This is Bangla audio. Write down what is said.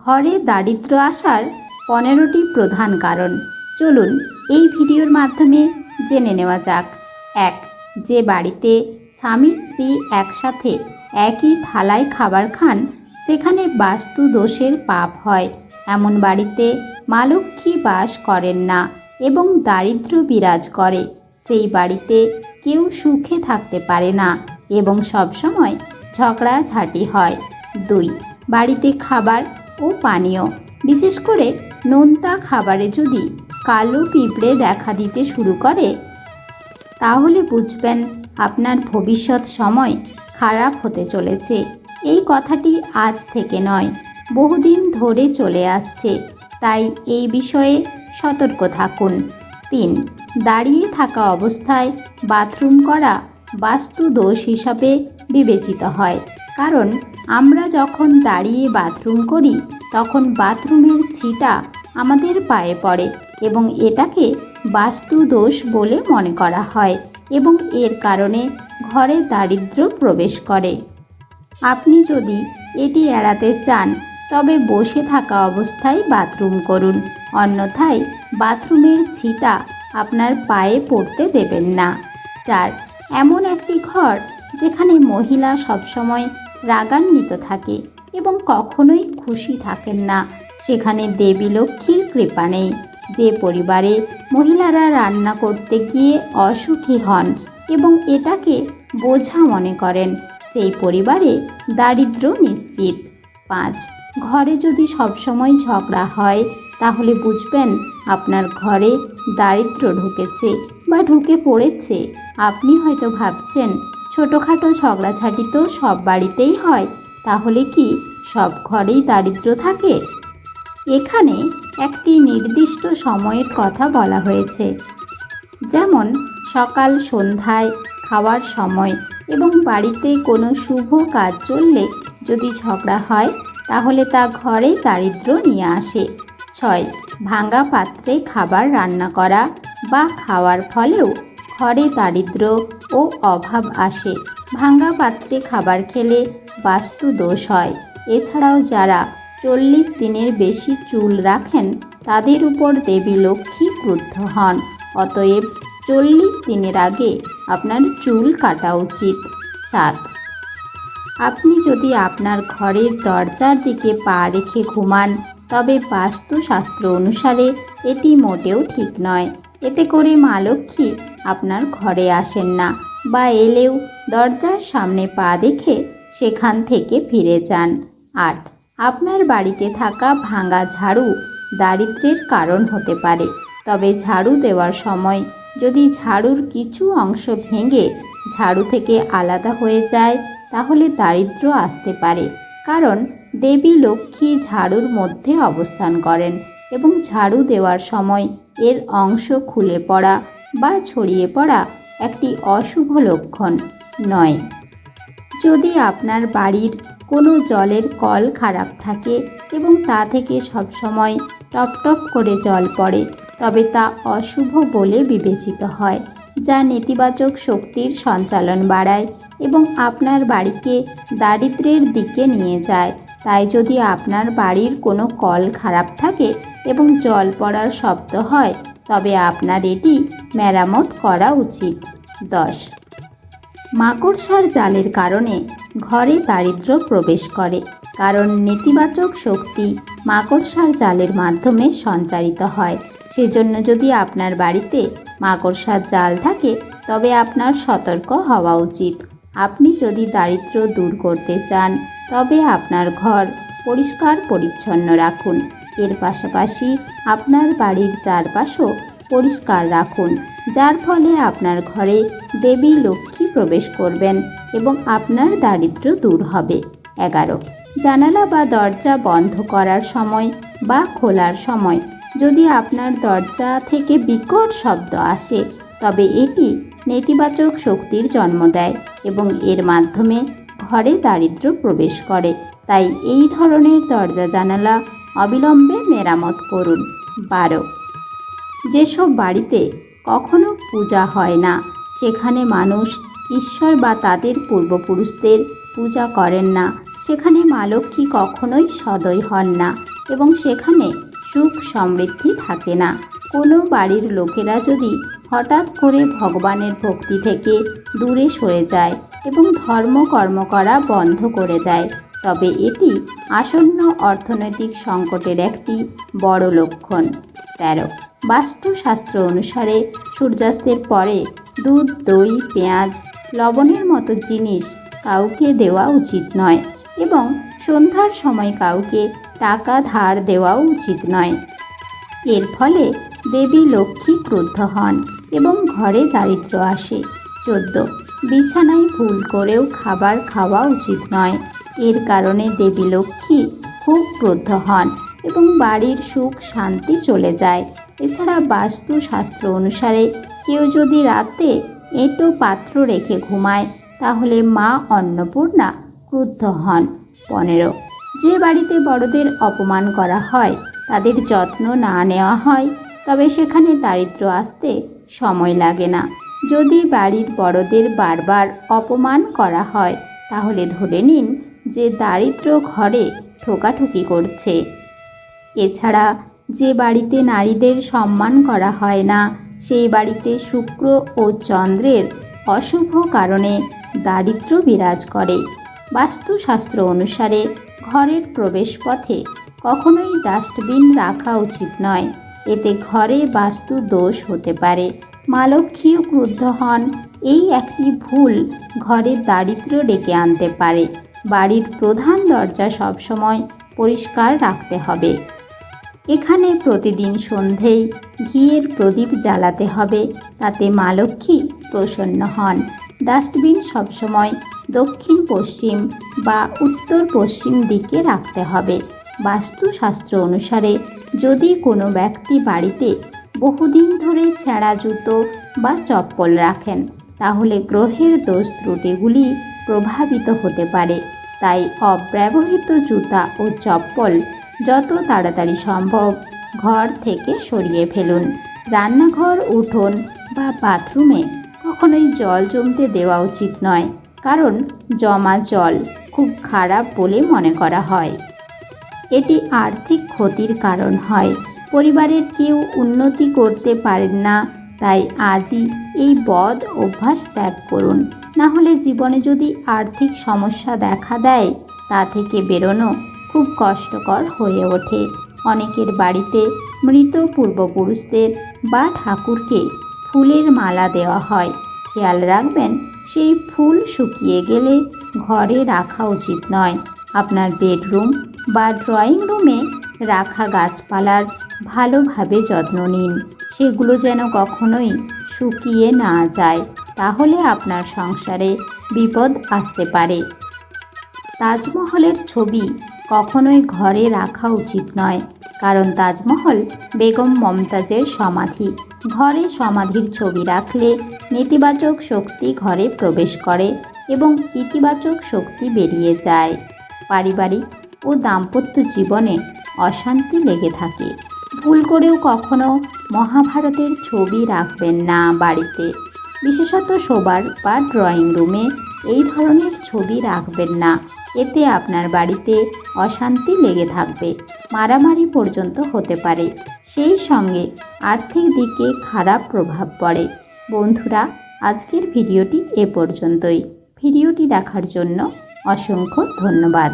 ঘরে দারিদ্র্য আসার 15টি প্রধান কারণ। চলুন এই ভিডিওর মাধ্যমে জেনে নেওয়া যাক। 1. যে বাড়িতে স্বামী স্ত্রী একসাথে একই থালায় খাবার খান সেখানে বাস্তু দোষের পাপ হয়। এমন বাড়িতে মা লক্ষ্মী বাস করেন না এবং দারিদ্র্য বিরাজ করে। সেই বাড়িতে কেউ সুখে থাকতে পারে না এবং সবসময় ঝগড়াঝাটি হয়। 2. বাড়িতে খাবার ও পানীয়, বিশেষ করে নোনতা খাবারে যদি কালো পিঁপড়ে দেখা দিতে শুরু করে তাহলে বুঝবেন আপনার ভবিষ্যৎ সময় খারাপ হতে চলেছে। এই কথাটি আজ থেকে নয়, বহুদিন ধরে চলে আসছে, তাই এই বিষয়ে সতর্ক থাকুন। 3. দাঁড়িয়ে থাকা অবস্থায় বাথরুম করা বাস্তু দোষ হিসাবে বিবেচিত হয়, কারণ আমরা যখন দাঁড়িয়ে বাথরুম করি তখন বাথরুমের ছিটা আমাদের পায়ে পড়ে এবং এটাকে বাস্তু দোষ বলে মনে করা হয় এবং এর কারণে ঘরে দারিদ্র্য প্রবেশ করে। আপনি যদি এটি এড়াতে চান তবে বসে থাকা অবস্থায় বাথরুম করুন, অন্যথায় বাথরুমের ছিটা আপনার পায়ে পড়তে দেবেন না। 4. এমন একটি ঘর যেখানে মহিলা সবসময় রাগান্বিত থাকে এবং কখনোই খুশি থাকেন না, সেখানে দেবী লক্ষ্মীর কৃপা নেই। যে পরিবারে মহিলারা রান্না করতে গিয়ে অসুখী হন এবং এটাকে বোঝা মনে করেন, সেই পরিবারে দারিদ্র্য নিশ্চিত। 5. ঘরে যদি সবসময় ঝগড়া হয় তাহলে বুঝবেন আপনার ঘরে দারিদ্র্য ঢুকেছে বা ঢুকে পড়েছে। আপনি হয়তো ভাবছেন ছোটোখাটো ঝগড়াঝাটি তো সব বাড়িতেই হয়, তাহলে কি সব ঘরেই দারিদ্র্য থাকে? এখানে একটি নির্দিষ্ট সময়ের কথা বলা হয়েছে, যেমন সকাল সন্ধ্যায় খাওয়ার সময় এবং বাড়িতে কোনো শুভ কাজ চললে যদি ঝগড়া হয় তাহলে তা ঘরে দারিদ্র্য নিয়ে আসে। 6. ভাঙা পাত্রে খাবার রান্না করা বা খাওয়ার ফলেও ঘরে দারিদ্র্য ও অভাব আসে। ভাঙা পাত্রে খাবার খেলে বাস্তু দোষ হয়। এছাড়াও যারা 40 দিনের বেশি চুল রাখেন তাদের উপর দেবী লক্ষ্মী ক্রুদ্ধ হন, অতএব 40 দিনের আগে আপনার চুল কাটা উচিত। 7. আপনি যদি আপনার ঘরের দরজার দিকে পা রেখে ঘুমান তবে বাস্তুশাস্ত্র অনুসারে এটি মোটেও ঠিক নয়। এতে করে মা লক্ষ্মী আপনার ঘরে আসেন না, বা এলেও দরজার সামনে পা রেখে সেখান থেকে ফিরে যান। 8. আপনার বাড়িতে থাকা ভাঙা ঝাড়ু দারিদ্র্যের কারণ হতে পারে, তবে ঝাড়ু দেওয়ার সময় যদি ঝাড়ুর কিছু অংশ ভেঙে ঝাড়ু থেকে আলাদা হয়ে যায় তাহলে দারিদ্র্য আসতে পারে, কারণ দেবী লক্ষ্মী ঝাড়ুর মধ্যে অবস্থান করেন এবং ঝাড়ু দেওয়ার সময় এর অংশ খুলে পড়া বা ছড়িয়ে পড়া একটি অশুভ লক্ষণ নয়। যদি আপনার বাড়ির কোনো জলের কল খারাপ থাকে এবং তা থেকে সবসময় টপ টপ করে জল পড়ে তবে তা অশুভ বলে বিবেচিত হয়, যা নেতিবাচক শক্তির সঞ্চালন বাড়ায় এবং আপনার বাড়িকে দারিদ্র্যের দিকে নিয়ে যায়। তাই যদি আপনার বাড়ির কোনো কল খারাপ থাকে এবং জল পড়ার শব্দ হয় তবে আপনার এটি মেরামত করা উচিত। 10. মাকড়সার জালের কারণে ঘরে দারিদ্র্য প্রবেশ করে, কারণ নেতিবাচক শক্তি মাকড়সার জালের মাধ্যমে সঞ্চারিত হয়। সেজন্য যদি আপনার বাড়িতে মাকড়সার জাল থাকে তবে আপনার সতর্ক হওয়া উচিত। আপনি যদি দারিদ্র্য দূর করতে চান তবে আপনার ঘর পরিষ্কার পরিচ্ছন্ন রাখুন। এর পাশাপাশি আপনার বাড়ির চারপাশও পরিষ্কার রাখুন, যার ফলে আপনার ঘরে দেবী লক্ষ্মী প্রবেশ করবেন এবং আপনার দারিদ্র্য দূর হবে। 11. জানালা বা দরজা বন্ধ করার সময় বা খোলার সময় যদি আপনার দরজা থেকে বিকট শব্দ আসে তবে এটি নেতিবাচক শক্তির জন্ম দেয় এবং এর মাধ্যমে ঘরে দারিদ্র্য প্রবেশ করে। তাই এই ধরনের দরজা জানালা অবিলম্বে মেরামত করুন। 12. যেসব বাড়িতে কখনো পূজা হয় না, সেখানে মানুষ ঈশ্বর বা তাদের পূর্বপুরুষদের পূজা করেন না, সেখানে মা লক্ষ্মী কখনোই সদয় হন না এবং সেখানে সুখ সমৃদ্ধি থাকে না। কোনো বাড়ির লোকেরা যদি হঠাৎ করে ভগবানের ভক্তি থেকে দূরে সরে যায় এবং ধর্মকর্ম করা বন্ধ করে দেয়, তবে এটি আসন্ন অর্থনৈতিক সংকটের একটি বড় লক্ষণ। 13. বাস্তুশাস্ত্র অনুসারে সূর্যাস্তের পরে দুধ, দই, পেঁয়াজ, লবণের মতো জিনিস কাউকে দেওয়া উচিত নয় এবং সন্ধ্যার সময় কাউকে টাকা ধার দেওয়াও উচিত নয়। এর ফলে দেবী লক্ষ্মী ক্রুদ্ধ হন এবং ঘরে দারিদ্র্য আসে। 14. বিছানায় ভুল করেও খাবার খাওয়া উচিত নয়। এর কারণে দেবী লক্ষ্মী খুব ক্রুদ্ধ হন এবং বাড়ির সুখ শান্তি চলে যায়। এছাড়া বাস্তুশাস্ত্র অনুসারে কেউ যদি রাতে এঁটো পাত্র রেখে ঘুমায় তাহলে মা অন্নপূর্ণা ক্রুদ্ধ হন। 15. যে বাড়িতে বড়দের অপমান করা হয়, তাদের যত্ন না নেওয়া হয়, তবে সেখানে দারিদ্র্য আসতে সময় লাগে না। যদি বাড়ির বড়দের বারবার অপমান করা হয় তাহলে ধরে নিন যে দারিদ্র্য ঘরে ঠোকাঠুকি করছে। এছাড়া যে বাড়িতে নারীদের সম্মান করা হয় না, সেই বাড়িতে শুক্র ও চন্দ্রের অশুভ কারণে দারিদ্র্য বিরাজ করে। বাস্তুশাস্ত্র অনুসারে ঘরের প্রবেশপথে কখনোই ডাস্টবিন রাখা উচিত নয়, এতে ঘরে বাস্তু দোষ হতে পারে। মা লক্ষ্মীও ক্রুদ্ধ হন। এই একটি ভুল ঘরের দারিদ্র্য ডেকে আনতে পারে। বাড়ির প্রধান দরজা সবসময় পরিষ্কার রাখতে হবে। এখানে প্রতিদিন সন্ধেয় ঘিয়ের প্রদীপ জ্বালাতে হবে, তাতে মা লক্ষ্মী প্রসন্ন হন। ডাস্টবিন সবসময় দক্ষিণ পশ্চিম বা উত্তর পশ্চিম দিকে রাখতে হবে। বাস্তুশাস্ত্র অনুসারে যদি কোনো ব্যক্তি বাড়িতে বহুদিন ধরে ছেঁড়া জুতো বা চপ্পল রাখেন তাহলে গ্রহের দোষ ত্রুটিগুলি প্রভাবিত হতে পারে। তাই অব্যবহৃত জুতা ও চপ্পল যত তাড়াতাড়ি সম্ভব ঘর থেকে সরিয়ে ফেলুন। রান্নাঘর, উঠোন বা বাথরুমে কখনোই জল জমতে দেওয়া উচিত নয়, কারণ জমা জল খুব খারাপ বলে মনে করা হয়। এটি আর্থিক ক্ষতির কারণ হয়। পরিবারের কেউ উন্নতি করতে পারেন না, তাই আজই এই বদ অভ্যাস ত্যাগ করুন। না হলে জীবনে যদি আর্থিক সমস্যা দেখা দেয় তা থেকে বেরোনো খুব কষ্টকর হয়ে ওঠে। অনেকের বাড়িতে মৃত পূর্বপুরুষদের বা ঠাকুরকে ফুলের মালা দেওয়া হয়। খেয়াল রাখবেন সেই ফুল শুকিয়ে গেলে ঘরে রাখা উচিত নয়। আপনার বেডরুম বা ড্রয়িং রুমে রাখা গাছপালার ভালোভাবে যত্ন নিন, সেগুলো যেন কখনোই শুকিয়ে না যায়, তাহলে আপনার সংসারে বিপদ আসতে পারে। তাজমহলের ছবি কখনোই ঘরে রাখা উচিত নয়, কারণ তাজমহল বেগম মমতাজের সমাধি। ঘরে সমাধির ছবি রাখলে নেতিবাচক শক্তি ঘরে প্রবেশ করে এবং ইতিবাচক শক্তি বেরিয়ে যায়। পারিবারিক ও দাম্পত্য জীবনে অশান্তি লেগে থাকে। ভুল করেও কখনো মহাভারতের ছবি রাখবেন না বাড়িতে, বিশেষত শোবার বা ড্রয়িং রুমে এই ধরনের ছবি রাখবেন না। এতে আপনার বাড়িতে অশান্তি লেগে থাকবে, মারামারি পর্যন্ত হতে পারে, সেই সঙ্গে আর্থিক দিকে খারাপ প্রভাব পড়ে। বন্ধুরা, আজকের ভিডিওটি এ পর্যন্তই। ভিডিওটি দেখার জন্য অসংখ্য ধন্যবাদ।